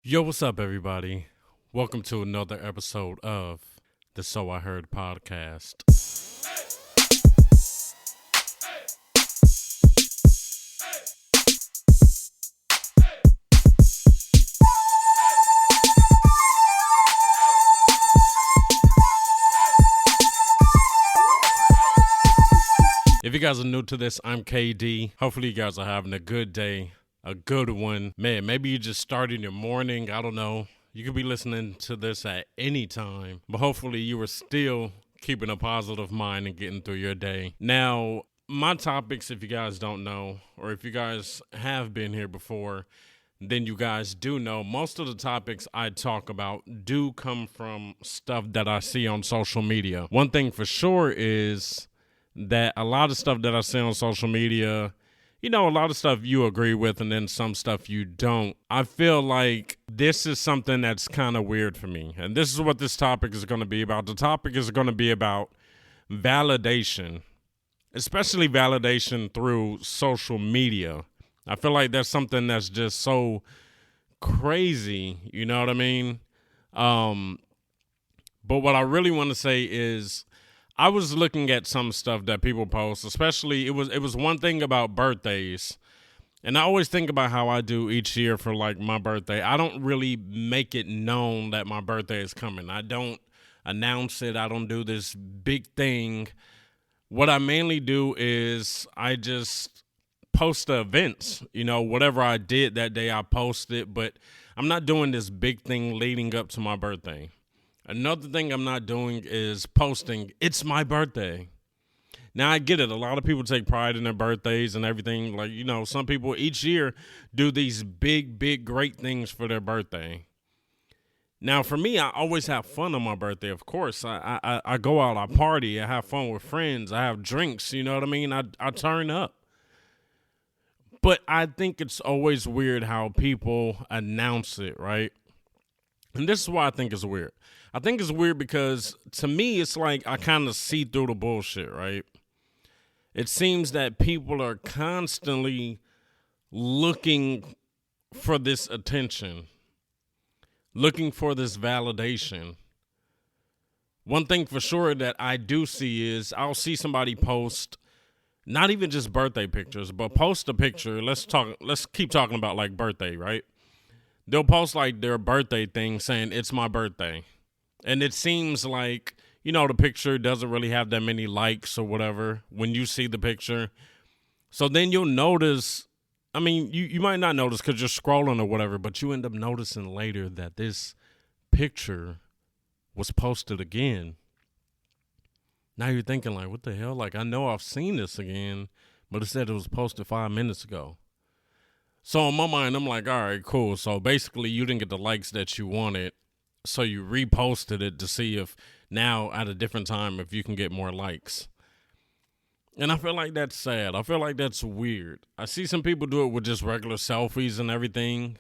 Yo, what's up, everybody? Welcome to another episode of the So I Heard podcast. If you guys are new to this, I'm KD. Hopefully, you guys are having a good day, a good one. Man, maybe you just started your morning. I don't know. You could be listening to this at any time, but hopefully, you are still keeping a positive mind and getting through your day. Now, my topics, if you guys don't know, or if you guys have been here before, then you guys do know most of the topics I talk about do come from stuff that I see on social media. One thing for sure is that a lot of stuff that I see on social media, a lot of stuff you agree with and then some stuff you don't. I feel like this is something that's kind of weird for me. And this is what this topic is going to be about. The topic is going to be about validation, especially validation through social media. I feel like that's something that's just so crazy, you know what I mean? But what I really want to say is I was looking at some stuff that people post, especially it was one thing about birthdays. And I always think about how I do each year for like my birthday. I don't really make it known that my birthday is coming. I don't announce it. I don't do this big thing. What I mainly do is I just post the events. Whatever I did that day, I post it. But I'm not doing this big thing leading up to my birthday. Another thing I'm not doing is posting, it's my birthday. Now, I get it. A lot of people take pride in their birthdays and everything. Like, some people each year do these big, great things for their birthday. Now, for me, I always have fun on my birthday, of course. I go out, I party, I have fun with friends, I have drinks, you know what I mean? I turn up. But I think it's always weird how people announce it, right? And this is why I think it's weird. I think it's weird because to me, it's like I kind of see through the bullshit, right? It seems that people are constantly looking for this attention, looking for this validation. One thing for sure that I do see is I'll see somebody post not even just birthday pictures, but post a picture. Let's keep talking about like birthday, right? They'll post like their birthday thing saying it's my birthday. And it seems like, the picture doesn't really have that many likes or whatever when you see the picture. So then you'll notice, you might not notice because you're scrolling or whatever, but you end up noticing later that this picture was posted again. Now you're thinking like, what the hell? Like, I know I've seen this again, but it said it was posted 5 minutes ago. So in my mind, I'm like, all right, cool. So basically you didn't get the likes that you wanted. So you reposted it to see if now at a different time, if you can get more likes. And I feel like that's sad. I feel like that's weird. I see some people do it with just regular selfies and everything.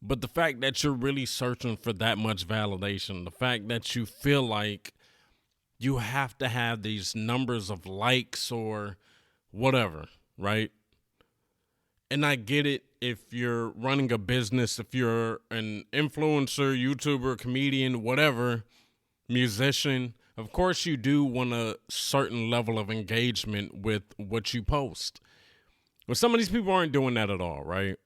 But the fact that you're really searching for that much validation, the fact that you feel like you have to have these numbers of likes or whatever, right? And I get it if you're running a business, if you're an influencer, YouTuber, comedian, whatever, musician. Of course, you do want a certain level of engagement with what you post. But some of these people aren't doing that at all, right?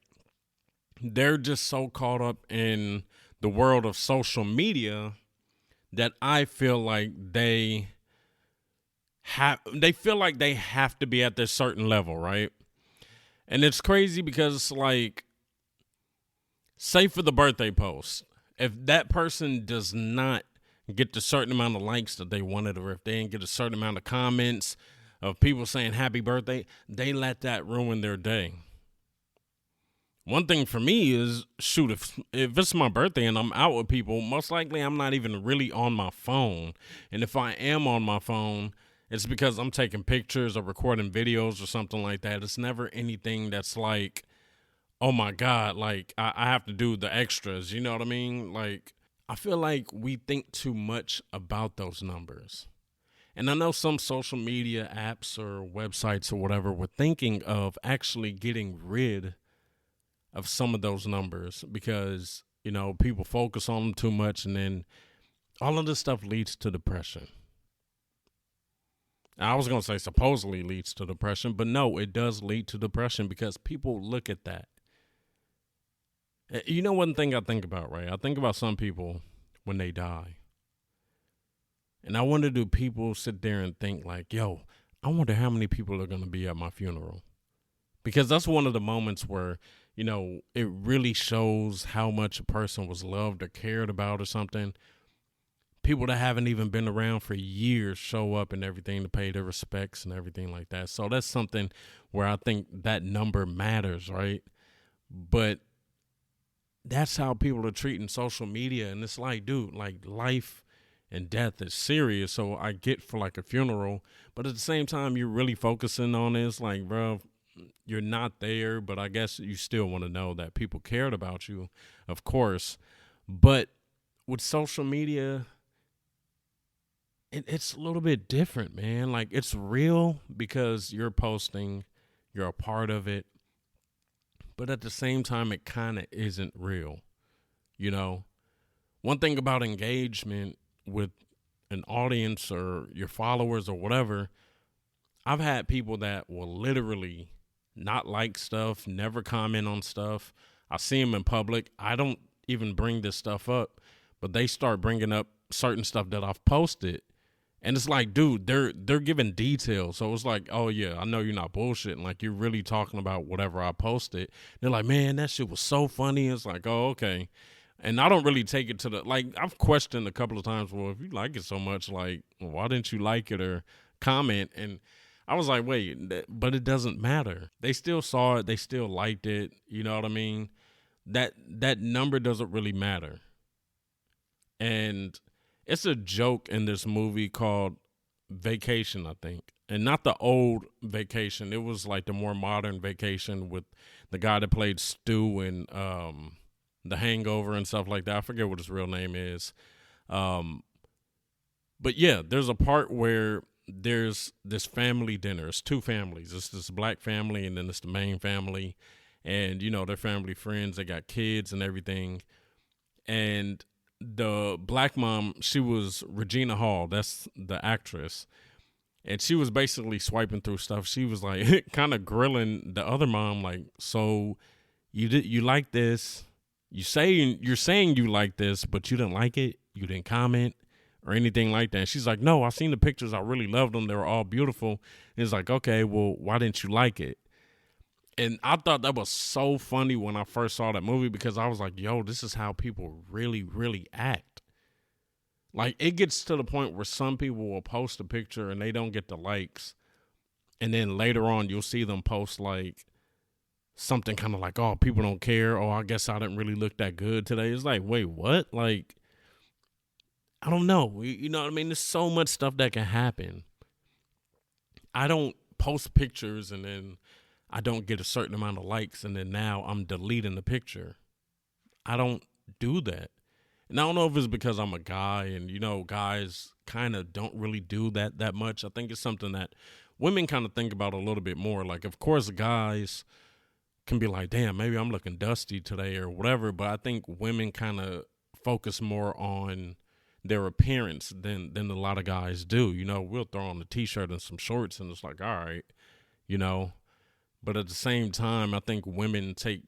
They're just so caught up in the world of social media that I feel like they feel like they have to be at this certain level, right? And it's crazy because, like, say for the birthday post, if that person does not get the certain amount of likes that they wanted, or if they didn't get a certain amount of comments of people saying happy birthday, they let that ruin their day. One thing for me is, shoot, if it's my birthday and I'm out with people, most likely I'm not even really on my phone. And if I am on my phone, it's because I'm taking pictures or recording videos or something like that. It's never anything that's like, oh my God, like I have to do the extras. You know what I mean? Like, I feel like we think too much about those numbers. And I know some social media apps or websites or whatever were thinking of actually getting rid of some of those numbers because, people focus on them too much, and then all of this stuff leads to depression. I was going to say supposedly leads to depression, but no, it does lead to depression because people look at that. You know, one thing I think about, right? I think about some people when they die. And I wonder, do people sit there and think like, yo, I wonder how many people are going to be at my funeral? Because that's one of the moments where, it really shows how much a person was loved or cared about or something. People that haven't even been around for years show up and everything to pay their respects and everything like that. So that's something where I think that number matters, right? But that's how people are treating social media. And it's like, dude, like life and death is serious. So I get for like a funeral, but at the same time, you're really focusing on this. Like, bro, you're not there, but I guess you still want to know that people cared about you, of course. But with social media, it's a little bit different, man. Like, it's real because you're posting, you're a part of it, but at the same time, it kind of isn't real. One thing about engagement with an audience or your followers or whatever, I've had people that will literally not like stuff, never comment on stuff. I see them in public. I don't even bring this stuff up, but they start bringing up certain stuff that I've posted. And it's like, dude, they're giving details. So it's like, oh, yeah, I know you're not bullshitting. Like, you're really talking about whatever I posted. They're like, man, that shit was so funny. It's like, oh, okay. And I don't really take it to the, like, I've questioned a couple of times, well, if you like it so much, like, why didn't you like it or comment? And I was like, wait, but it doesn't matter. They still saw it. They still liked it. You know what I mean? That number doesn't really matter. And it's a joke in this movie called Vacation, I think. And not the old Vacation. It was like the more modern Vacation with the guy that played Stu in The Hangover and stuff like that. I forget what his real name is. But yeah, there's a part where there's this family dinner. It's two families. It's this black family and then it's the main family. And, they're family friends. They got kids and everything. And the black mom, she was Regina Hall. That's the actress. And she was basically swiping through stuff. She was like kind of grilling the other mom, like, so you like this. You're saying you like this, but you didn't like it. You didn't comment or anything like that. And she's like, no, I've seen the pictures. I really loved them. They were all beautiful. And it's like, okay, well, why didn't you like it? And I thought that was so funny when I first saw that movie because I was like, yo, this is how people really, really act. Like, it gets to the point where some people will post a picture and they don't get the likes. And then later on, you'll see them post, like, something kind of like, oh, people don't care. Oh, I guess I didn't really look that good today. It's like, wait, what? Like, I don't know. You know what I mean? There's so much stuff that can happen. I don't post pictures and then I don't get a certain amount of likes and then now I'm deleting the picture. I don't do that. And I don't know if it's because I'm a guy and, guys kind of don't really do that much. I think it's something that women kind of think about a little bit more. Like, of course, guys can be like, damn, maybe I'm looking dusty today or whatever. But I think women kind of focus more on their appearance than a lot of guys do. We'll throw on a T-shirt and some shorts and it's like, all right, But at the same time, I think women take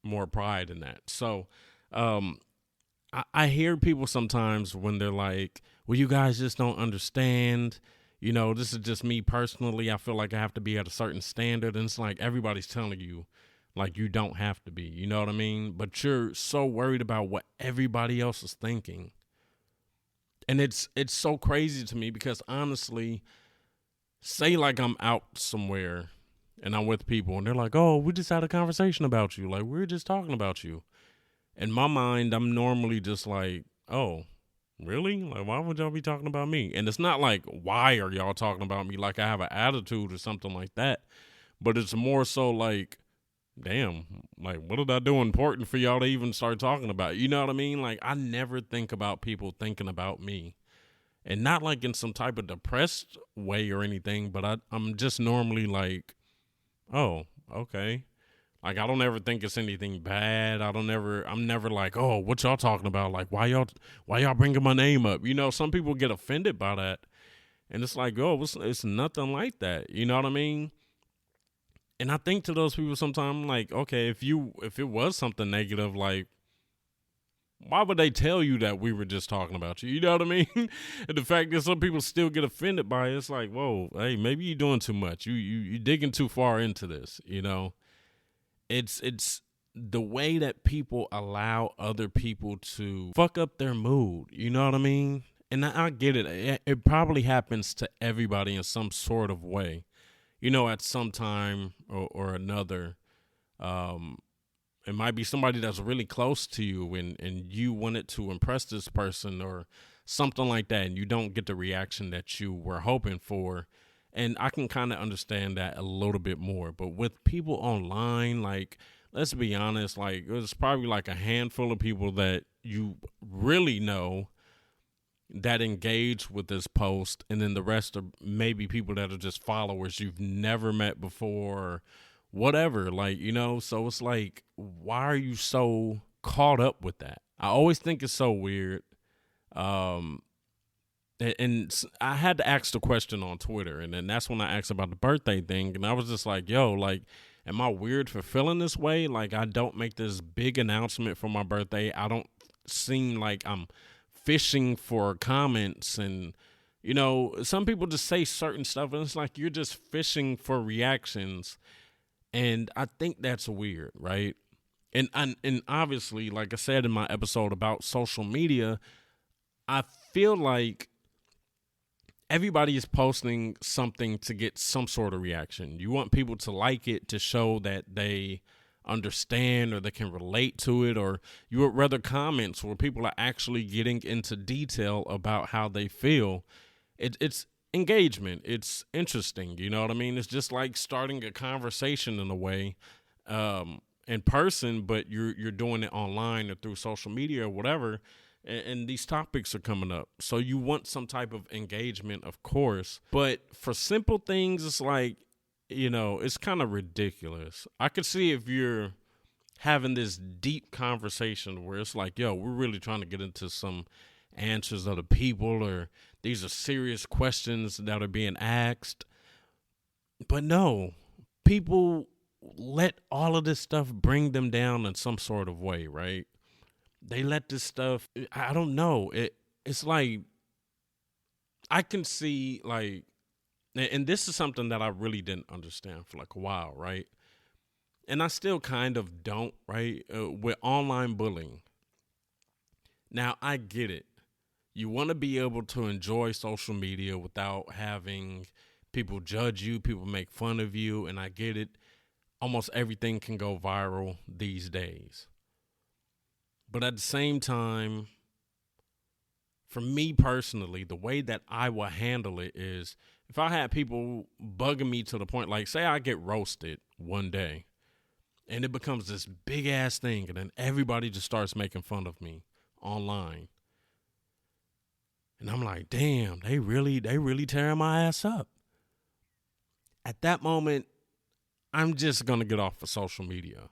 more pride in that. So I hear people sometimes when they're like, well, you guys just don't understand. This is just me personally. I feel like I have to be at a certain standard. And it's like everybody's telling you, like, you don't have to be. You know what I mean? But you're so worried about what everybody else is thinking. And it's so crazy to me because honestly, say like I'm out somewhere and I'm with people and they're like, oh, we just had a conversation about you. Like, we were just talking about you. In my mind, I'm normally just like, oh, really? Like, why would y'all be talking about me? And it's not like, why are y'all talking about me? Like I have an attitude or something like that. But it's more so like, damn, like, what did I do important for y'all to even start talking about? You know what I mean? Like, I never think about people thinking about me. And not like in some type of depressed way or anything, but I'm just normally like, oh, okay. Like, I don't ever think it's anything bad. I'm never like, oh, what y'all talking about? Like, why y'all bringing my name up? You know, some people get offended by that. And it's like, oh, it's nothing like that. You know what I mean? And I think to those people sometimes, like, okay, if it was something negative, like, why would they tell you that we were just talking about you? You know what I mean? And the fact that some people still get offended by it, it's like, whoa, hey, maybe you're doing too much. You digging too far into this, you know? It's the way that people allow other people to fuck up their mood. You know what I mean? And I get it. It probably happens to everybody in some sort of way. You know, at some time or another. It might be somebody that's really close to you and you wanted to impress this person or something like that, and you don't get the reaction that you were hoping for. And I can kind of understand that a little bit more. But with people online, like, let's be honest, like, there's probably like a handful of people that you really know that engage with this post, and then the rest are maybe people that are just followers you've never met before or whatever, like, you know. So it's like, why are you so caught up with that? I always think it's so weird. And I had to ask the question on Twitter, and then that's when I asked about the birthday thing, and I was just like, yo, like, am I weird for feeling this way? Like, I don't make this big announcement for my birthday. I don't seem like I'm fishing for comments, and, you know, some people just say certain stuff, and it's like you're just fishing for reactions, and I think that's weird, right? And obviously, like I said in my episode about social media, I feel like everybody is posting something to get some sort of reaction. You want people to like it to show that they understand or they can relate to it, or you would rather comments where people are actually getting into detail about how they feel. It's engagement. It's interesting. You know what I mean? It's just like starting a conversation in a way, in person, but you're doing it online or through social media or whatever. And these topics are coming up. So you want some type of engagement, of course. But for simple things, it's like, you know, it's kind of ridiculous. I could see if you're having this deep conversation where it's like, yo, we're really trying to get into some answers of the people, or these are serious questions that are being asked. But no, people let all of this stuff bring them down in some sort of way, right? They let this stuff, I don't know. It's like, I can see, like, and this is something that I really didn't understand for like a while, right? And I still kind of don't, right? With online bullying. Now, I get it. You want to be able to enjoy social media without having people judge you, people make fun of you, and I get it. Almost everything can go viral these days. But at the same time, for me personally, the way that I will handle it is, if I had people bugging me to the point, like, say I get roasted one day and it becomes this big ass thing, and then everybody just starts making fun of me online. And I'm like, damn, they really tearing my ass up. At that moment, I'm just going to get off of social media.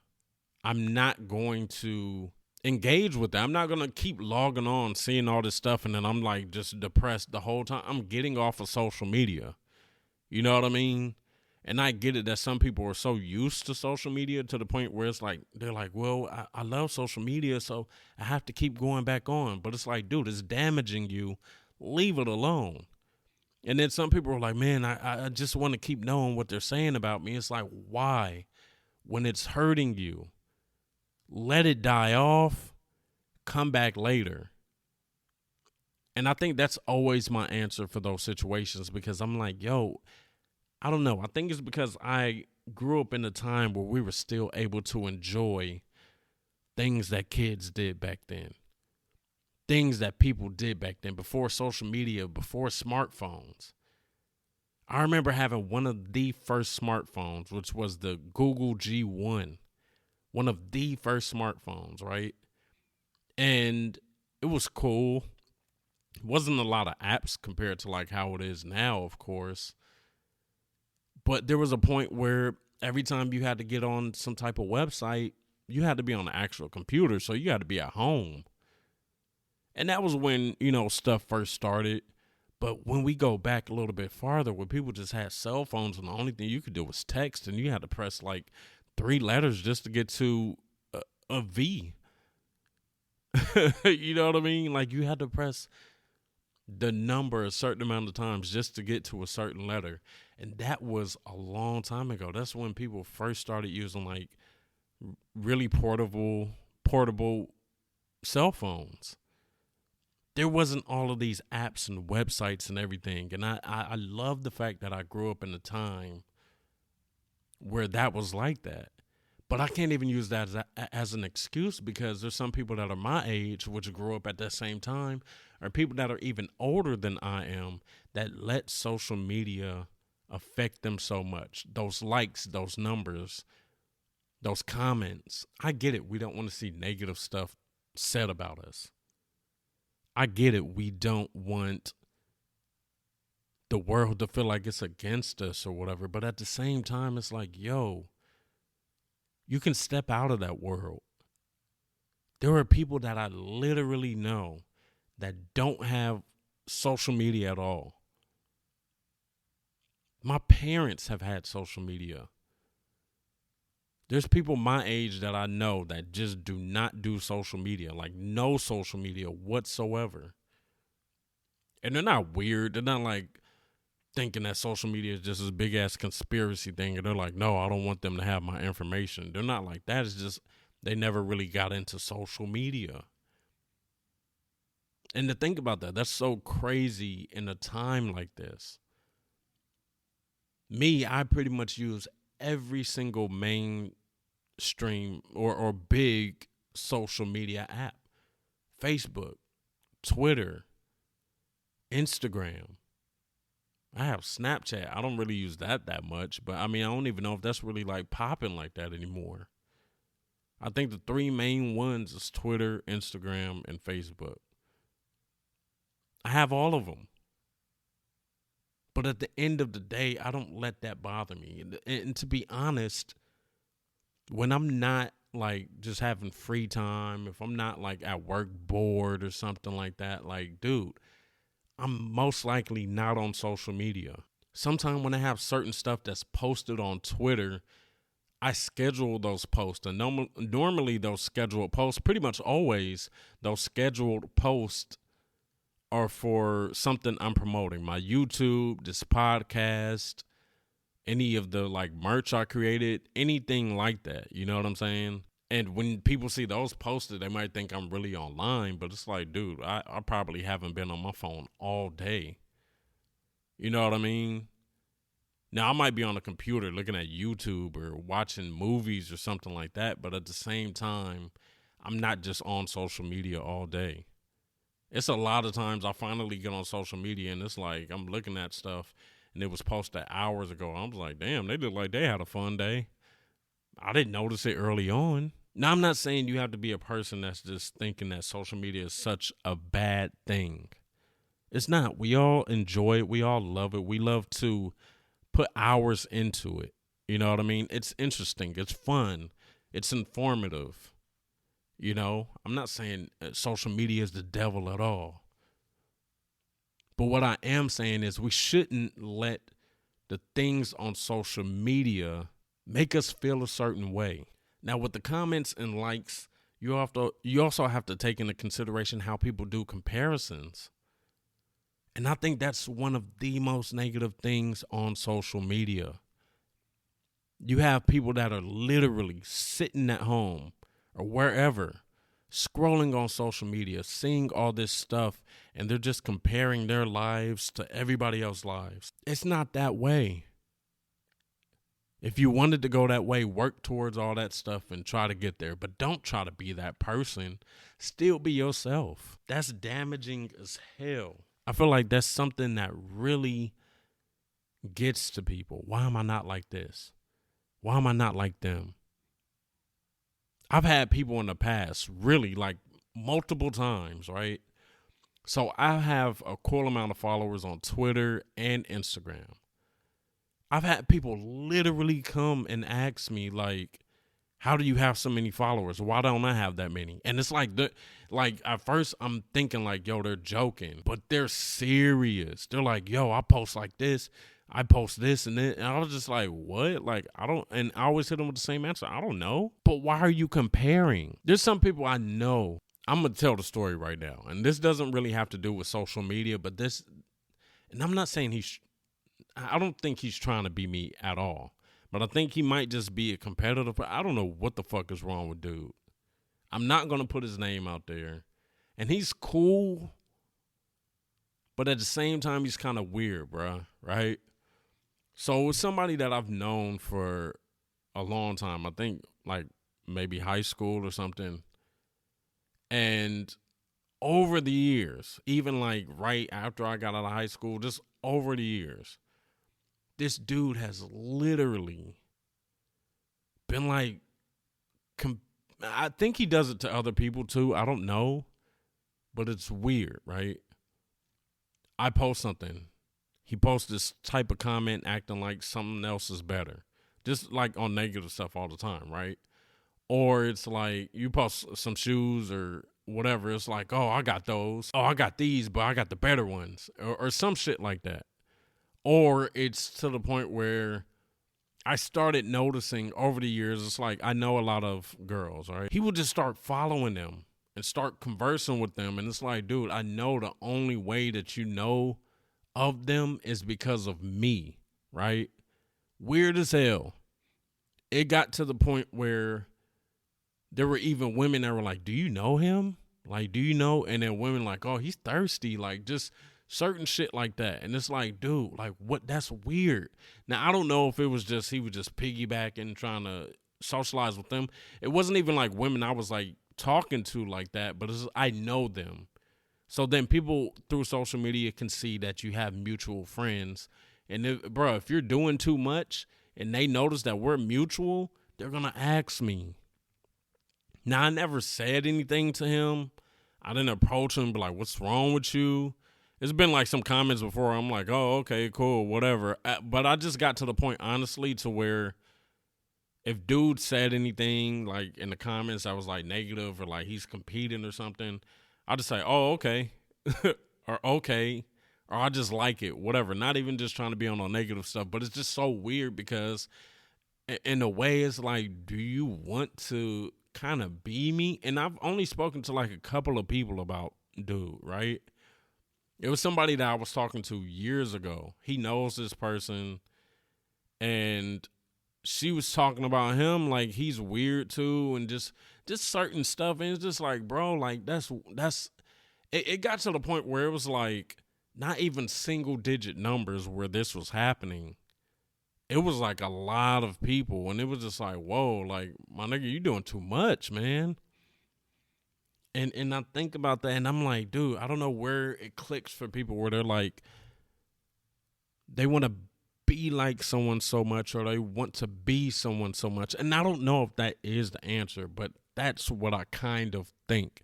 I'm not going to engage with that. I'm not going to keep logging on, seeing all this stuff, and then I'm like just depressed the whole time. I'm getting off of social media. You know what I mean? And I get it that some people are so used to social media to the point where it's like, they're like, well, I love social media, so I have to keep going back on. But it's like, dude, it's damaging you. Leave it alone. And then some people are like, man, I just want to keep knowing what they're saying about me. It's like, why? When it's hurting you, let it die off, come back later. And I think that's always my answer for those situations, because I'm like, yo, I don't know. I think it's because I grew up in a time where we were still able to enjoy things that kids did back then, things that people did back then, before social media, before smartphones. I remember having one of the first smartphones, which was the Google G1, one of the first smartphones, right? And it was cool. It wasn't a lot of apps compared to like how it is now, of course. But there was a point where Every time you had to get on some type of website, you had to be on the actual computer, so you had to be at home. And that was when, stuff first started. But when we go back a little bit farther, where people just had cell phones and the only thing you could do was text, and you had to press like 3 letters just to get to a V. You know what I mean? Like you had to press the number a certain amount of times just to get to a certain letter. And that was a long time ago. That's when people first started using like really portable cell phones. There wasn't all of these apps and websites and everything. And I love the fact that I grew up in a time where that was like that. But I can't even use that as an excuse, because there's some people that are my age, which grew up at that same time, or people that are even older than I am, that let social media affect them so much. Those likes, those numbers, those comments. I get it. We don't want to see negative stuff said about us. I get it. We don't want the world to feel like it's against us or whatever. But at the same time, it's like, yo, you can step out of that world. There are people that I literally know that don't have social media at all. My parents have had social media. There's people my age that I know that just do not do social media, like no social media whatsoever. And they're not weird. They're not like thinking that social media is just this big ass conspiracy thing. And they're like, no, I don't want them to have my information. They're not like that. It's just they never really got into social media. And to think about that, that's so crazy in a time like this. Me, I pretty much use every single mainstream or big social media app. Facebook, Twitter, Instagram. I have Snapchat. I don't really use that much, but I mean, I don't even know if that's really like popping like that anymore. I think the three main ones is Twitter, Instagram, and Facebook. I have all of them. But at the end of the day, I don't let that bother me. And to be honest, when I'm not like just having free time, if I'm not like at work bored or something like that, like, dude, I'm most likely not on social media. Sometimes when I have certain stuff that's posted on Twitter, I schedule those posts. And normally those scheduled posts, pretty much always, those scheduled posts are for something I'm promoting. My YouTube, this podcast, any of the like merch I created, anything like that. You know what I'm saying? And when people see those posted, they might think I'm really online, but it's like, dude, I probably haven't been on my phone all day. You know what I mean? Now, I might be on a computer looking at YouTube or watching movies or something like that, but at the same time, I'm not just on social media all day. It's a lot of times I finally get on social media and it's like I'm looking at stuff and it was posted hours ago. I was like, damn, they look like they had a fun day. I didn't notice it early on. Now, I'm not saying you have to be a person that's just thinking that social media is such a bad thing. It's not. We all enjoy it. We all love it. We love to put hours into it. You know what I mean? It's interesting. It's fun. It's informative. You know, I'm not saying social media is the devil at all. But what I am saying is we shouldn't let the things on social media make us feel a certain way. Now, with the comments and likes, you also have to take into consideration how people do comparisons. And I think that's one of the most negative things on social media. You have people that are literally sitting at home or wherever, scrolling on social media, seeing all this stuff, and they're just comparing their lives to everybody else's lives. It's not that way. If you wanted to go that way, work towards all that stuff and try to get there. But don't try to be that person. Still be yourself. That's damaging as hell. I feel like that's something that really gets to people. Why am I not like this? Why am I not like them? I've had people in the past, really like multiple times, right? So I have a cool amount of followers on Twitter and Instagram. I've had people literally come and ask me, like, how do you have so many followers? Why don't I have that many? And it's like, like at first I'm thinking like, yo, they're joking, but they're serious. They're like, yo, I post like this, I post this and then, and I was just like, what? Like, I don't, and I always hit them with the same answer. I don't know. But why are you comparing? There's some people I know. I'm gonna tell the story right now, and this doesn't really have to do with social media, but this, and I'm not saying I don't think he's trying to be me at all. But I think he might just be a competitor. But I don't know what the fuck is wrong with dude. I'm not going to put his name out there. And he's cool. But at the same time, he's kind of weird, bro. Right? So it's somebody that I've known for a long time. I think like maybe high school or something. And over the years, even like right after I got out of high school, just over the years, this dude has literally been like, I think he does it to other people too. I don't know, but it's weird, right? I post something. He posts this type of comment acting like something else is better. Just like on negative stuff all the time, right? Or it's like you post some shoes or whatever. It's like, oh, I got those. Oh, I got these, but I got the better ones. Or some shit like that. Or it's to the point where I started noticing over the years, it's like I know a lot of girls, right? He would just start following them and start conversing with them. And it's like, dude, I know the only way that you know of them is because of me, right? Weird as hell. It got to the point where there were even women that were like, do you know him? Like, do you know? And then women like, oh, he's thirsty. Like, just certain shit like that. And it's like, dude, like, what? That's weird. Now, I don't know if it was just, he was just piggybacking, trying to socialize with them. It wasn't even like women I was like talking to like that, but I know them. So then people through social media can see that you have mutual friends. And if you're doing too much and they notice that we're mutual, they're going to ask me. Now, I never said anything to him. I didn't approach him and be like, what's wrong with you? There's been like some comments before. I'm like, oh, okay, cool, whatever. But I just got to the point, honestly, to where if dude said anything like in the comments that was like negative or like he's competing or something, I just say, oh, okay, or okay, or I just like it, whatever. Not even just trying to be on no negative stuff, but it's just so weird because in a way it's like, do you want to kind of be me? And I've only spoken to like a couple of people about dude, right? It was somebody that I was talking to years ago. He knows this person, and she was talking about him like he's weird too, and just certain stuff. And it's just like, bro, like that's it got to the point where it was like not even single digit numbers where this was happening. It was like a lot of people, and it was just like, whoa, like, my nigga, you doing too much, man. And I think about that, and I'm like, dude, I don't know where it clicks for people where they're like, they want to be like someone so much, or they want to be someone so much. And I don't know if that is the answer, but that's what I kind of think.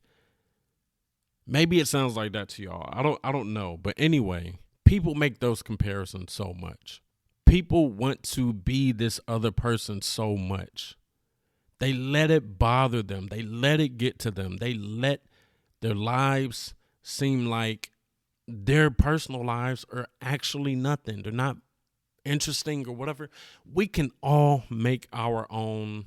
Maybe it sounds like that to y'all. I don't know. But anyway, people make those comparisons so much. People want to be this other person so much. They let it bother them. They let it get to them. They let their lives seem like their personal lives are actually nothing. They're not interesting or whatever. We can all make our own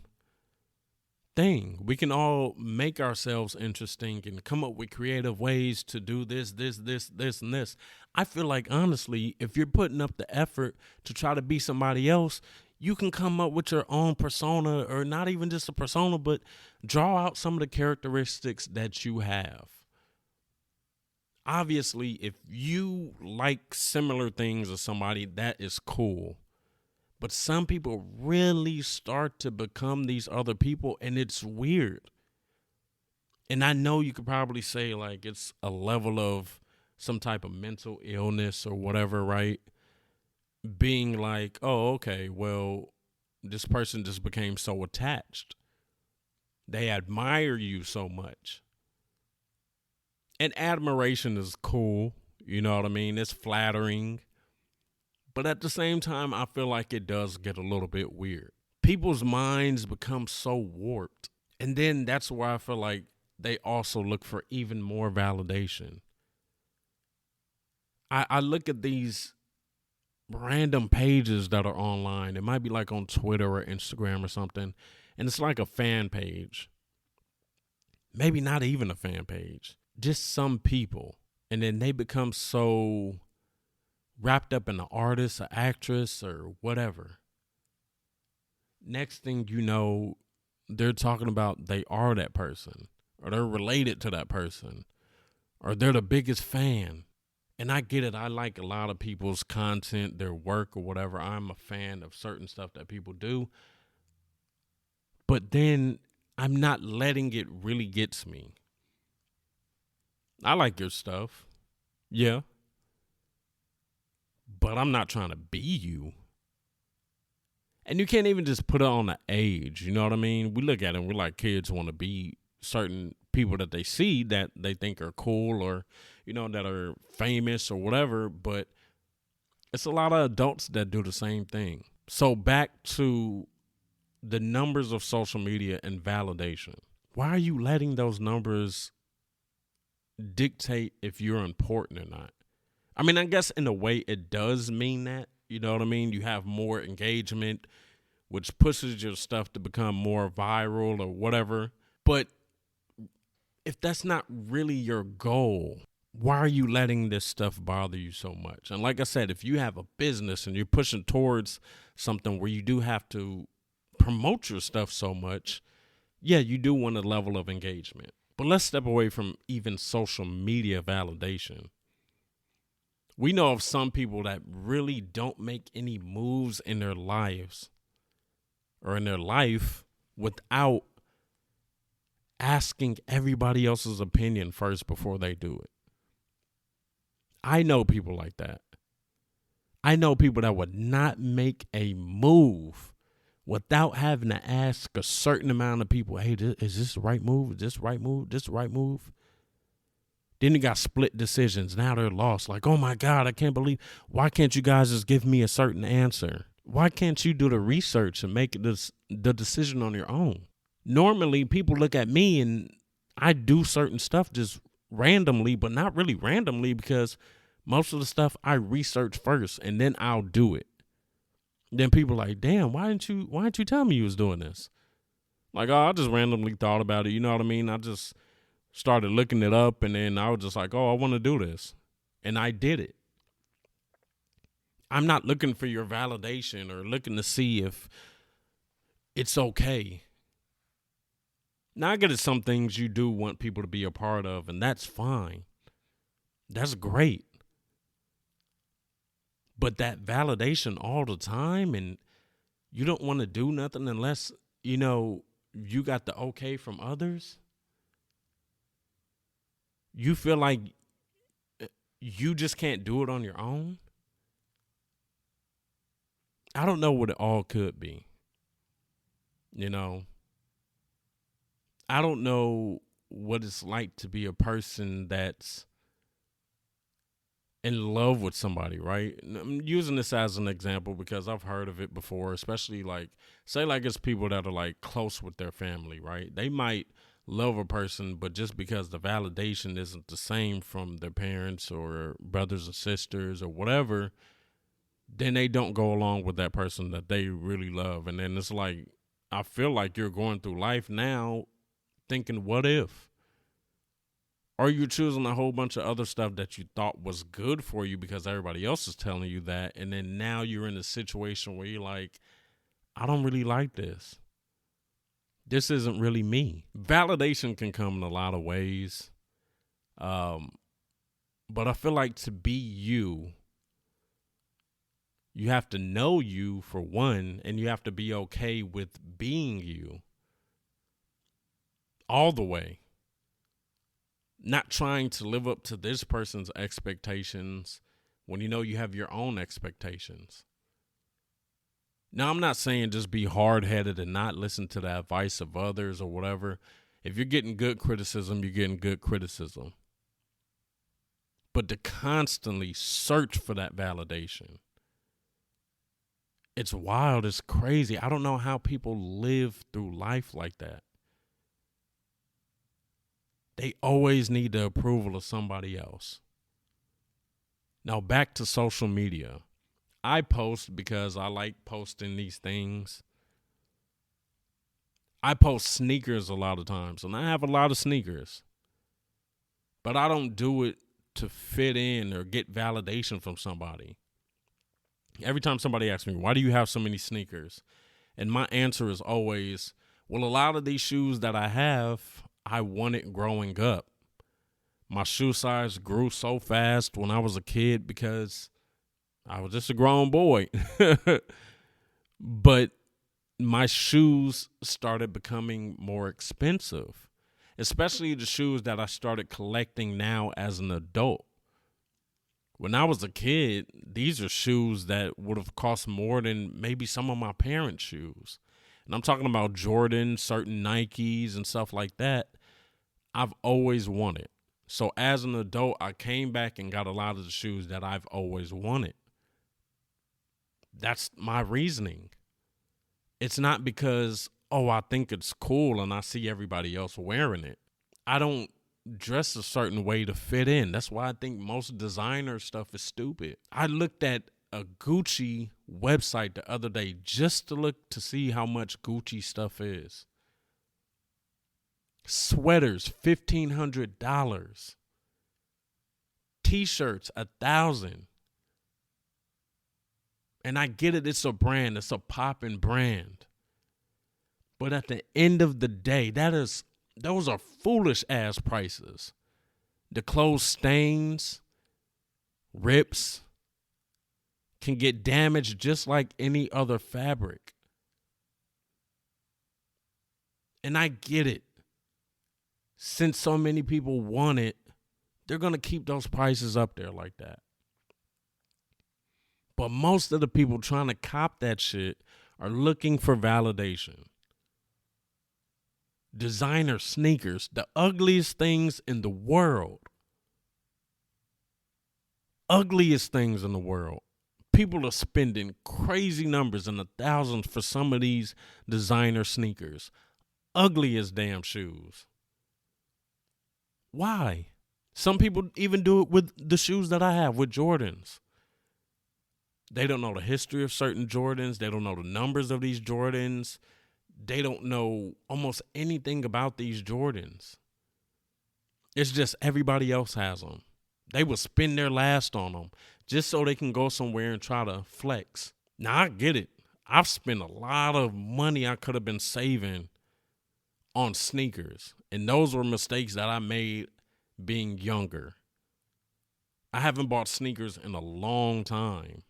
thing. We can all make ourselves interesting and come up with creative ways to do this, and this. I feel like, honestly, if you're putting up the effort to try to be somebody else, you can come up with your own persona, or not even just a persona, but draw out some of the characteristics that you have. Obviously, if you like similar things as somebody, that is cool. But some people really start to become these other people, and it's weird. And I know you could probably say like it's a level of some type of mental illness or whatever, right? Being like, oh, okay, well, this person just became so attached. They admire you so much. And admiration is cool. You know what I mean? It's flattering. But at the same time, I feel like it does get a little bit weird. People's minds become so warped. And then that's where I feel like they also look for even more validation. I look at these random pages that are online. It might be like on Twitter or Instagram or something. And it's like a fan page. Maybe not even a fan page. Just some people. And then they become so wrapped up in an artist, an actress, or whatever. Next thing you know, they're talking about they are that person, or they're related to that person, or they're the biggest fan. And I get it. I like a lot of people's content, their work, or whatever. I'm a fan of certain stuff that people do. But then I'm not letting it really get to me. I like your stuff. Yeah. But I'm not trying to be you. And you can't even just put it on the age. You know what I mean? We look at it and we're like, kids want to be certain people that they see that they think are cool or, you know, that are famous or whatever. But it's a lot of adults that do the same thing. So back to the numbers of social media and validation. Why are you letting those numbers dictate if you're important or not? I mean, I guess in a way it does mean that, you know what I mean? You have more engagement, which pushes your stuff to become more viral or whatever. But if that's not really your goal, why are you letting this stuff bother you so much? And like I said, if you have a business and you're pushing towards something where you do have to promote your stuff so much, yeah, you do want a level of engagement. But let's step away from even social media validation. We know of some people that really don't make any moves in their lives or in their life without asking everybody else's opinion first before they do it. I know people like that. I know people that would not make a move without having to ask a certain amount of people, hey, is this the right move? Is this the right move? This the right move? Then you got split decisions. Now they're lost. Like, oh my God, I can't believe, why can't you guys just give me a certain answer? Why can't you do the research and make the decision on your own? Normally, people look at me and I do certain stuff just randomly, but not really randomly because most of the stuff I research first and then I'll do it. Then people are like, damn, why didn't you tell me you was doing this? Like, oh, I just randomly thought about it. You know what I mean? I just started looking it up and then I was just like, oh, I want to do this. And I did it. I'm not looking for your validation or looking to see if it's okay. Now, I get it, some things you do want people to be a part of, and that's fine. That's great. But that validation all the time, and you don't want to do nothing unless, you know, you got the okay from others. You feel like you just can't do it on your own. I don't know what it all could be. You know, I don't know what it's like to be a person that's in love with somebody, right? And I'm using this as an example because I've heard of it before, especially like, say like it's people that are like close with their family, right? They might love a person, but just because the validation isn't the same from their parents or brothers or sisters or whatever, then they don't go along with that person that they really love. And then it's like, I feel like you're going through life now thinking, what if? Or you're choosing a whole bunch of other stuff that you thought was good for you because everybody else is telling you that. And then now you're in a situation where you're like, I don't really like this. This isn't really me. Validation can come in a lot of ways. But I feel like to be you, you have to know you for one, and you have to be okay with being you all the way. Not trying to live up to this person's expectations when you know you have your own expectations. Now, I'm not saying just be hard-headed and not listen to the advice of others or whatever. If you're getting good criticism, you're getting good criticism. But to constantly search for that validation, It's wild. It's crazy. I don't know how people live through life like that. They always need the approval of somebody else. Now, back to social media. I post because I like posting these things. I post sneakers a lot of times, and I have a lot of sneakers. But I don't do it to fit in or get validation from somebody. Every time somebody asks me, why do you have so many sneakers? And my answer is always, well, a lot of these shoes that I have, I wanted growing up. My shoe size grew so fast when I was a kid because I was just a grown boy. But my shoes started becoming more expensive, especially the shoes that I started collecting now as an adult. When I was a kid, these are shoes that would have cost more than maybe some of my parents' shoes. And I'm talking about Jordan, certain Nikes and stuff like that. I've always wanted. So as an adult, I came back and got a lot of the shoes that I've always wanted. That's my reasoning. It's not because, oh, I think it's cool and I see everybody else wearing it. I don't dress a certain way to fit in. That's why I think most designer stuff is stupid. I looked at a Gucci website the other day just to look to see how much Gucci stuff is. Sweaters, $1,500. T-shirts, $1,000. And I get it, it's a brand, it's a popping brand. But at the end of the day, those are foolish ass prices. The clothes stains, rips, can get damaged just like any other fabric. And I get it. Since so many people want it, they're going to keep those prices up there like that. But most of the people trying to cop that shit are looking for validation. Designer sneakers, the ugliest things in the world. Ugliest things in the world. People are spending crazy numbers in the thousands for some of these designer sneakers. Ugliest damn shoes. Why? Some people even do it with the shoes that I have, with Jordans. They don't know the history of certain Jordans. They don't know the numbers of these Jordans. They don't know almost anything about these Jordans. It's just everybody else has them. They will spend their last on them just so they can go somewhere and try to flex. Now, I get it. I've spent a lot of money I could have been saving on sneakers. And those were mistakes that I made being younger. I haven't bought sneakers in a long time.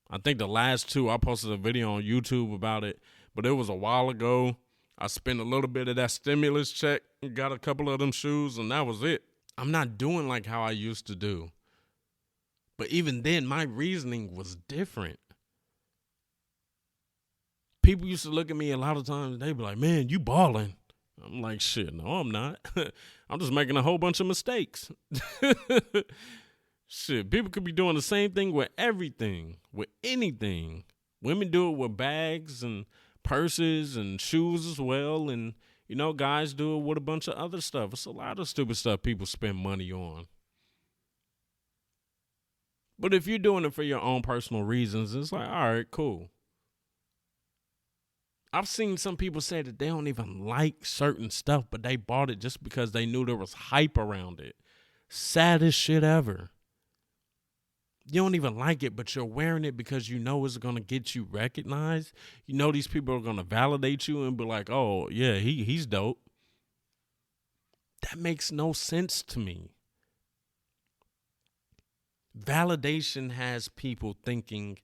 I think the last two, I posted a video on YouTube about it, but it was a while ago. I spent a little bit of that stimulus check, got a couple of them shoes, and that was it. I'm not doing like how I used to do. But even then, my reasoning was different. People used to look at me a lot of times, they'd be like, man, you balling. I'm like, shit, no, I'm not. I'm just making a whole bunch of mistakes. Shit, people could be doing the same thing with everything, with anything. Women do it with bags and purses and shoes as well. And, guys do it with a bunch of other stuff. It's a lot of stupid stuff people spend money on. But if you're doing it for your own personal reasons, it's like, all right, cool. I've seen some people say that they don't even like certain stuff, but they bought it just because they knew there was hype around it. Saddest shit ever. You don't even like it, but you're wearing it because you know it's going to get you recognized. You know these people are going to validate you and be like, oh, yeah, he's dope. That makes no sense to me. Validation has people thinking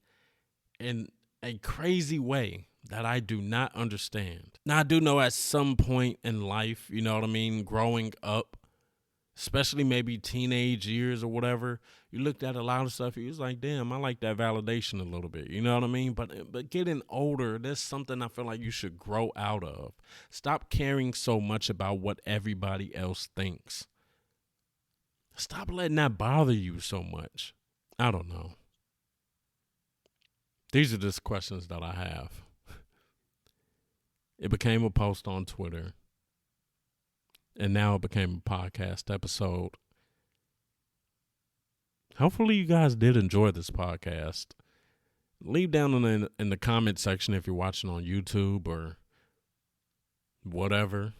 in a crazy way that I do not understand. Now, I do know at some point in life, you know what I mean, growing up, especially maybe teenage years or whatever, you looked at a lot of stuff, you was like, damn, I like that validation a little bit, you know what I mean? But getting older, there's something I feel like you should grow out of. Stop caring so much about what everybody else thinks. Stop letting that bother you so much. I don't know. These are just questions that I have. It became a post on Twitter, and now it became a podcast episode. Hopefully you guys did enjoy this podcast. Leave down in the comment section if you're watching on YouTube or whatever.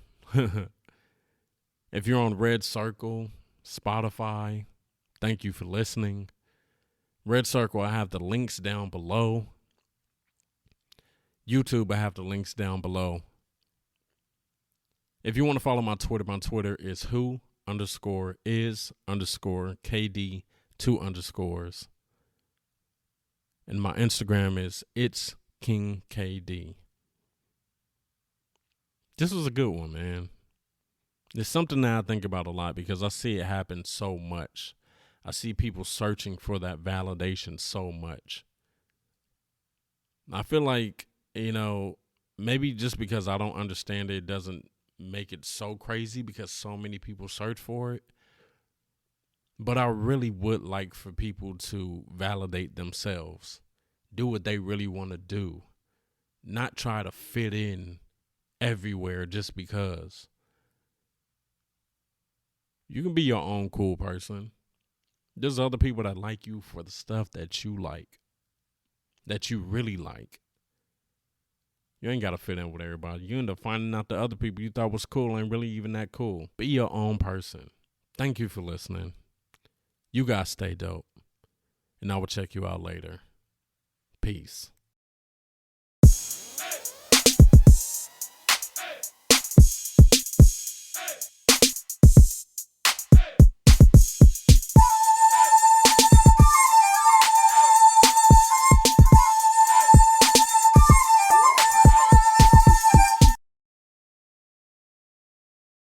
If you're on Red Circle, Spotify, thank you for listening. Red Circle, I have the links down below. YouTube, I have the links down below. If you want to follow my Twitter is who_is_KD 2_. And my Instagram is it's King KD. This was a good one, man. It's something that I think about a lot because I see it happen so much. I see people searching for that validation so much. I feel like, maybe just because I don't understand it doesn't make it so crazy because so many people search for it. But I really would like for people to validate themselves, do what they really want to do, not try to fit in everywhere just because. You can be your own cool person. There's other people that like you for the stuff that you like, that you really like. You ain't got to fit in with everybody. You end up finding out the other people you thought was cool ain't really even that cool. Be your own person. Thank you for listening. You guys stay dope. And I will check you out later. Peace.